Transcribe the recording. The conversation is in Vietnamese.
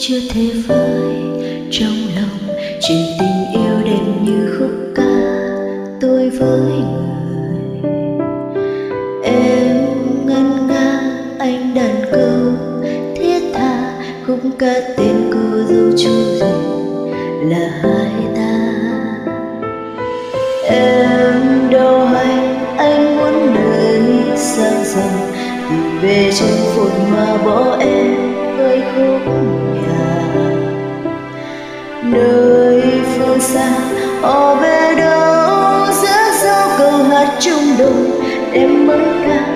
chưa thể vơi trong lòng chuyện tình yêu đẹp như khúc ca tôi với người. Em ngân nga anh đàn câu thiết tha, khúc ca tên cô dâu chú rể là hai ta. Em đâu hay anh muốn đời sang dần, tìm về trong phút mà bỏ em với khúc nhà. Nơi phương xa họ về đâu, giữa dấu câu hát chung đôi em mới ca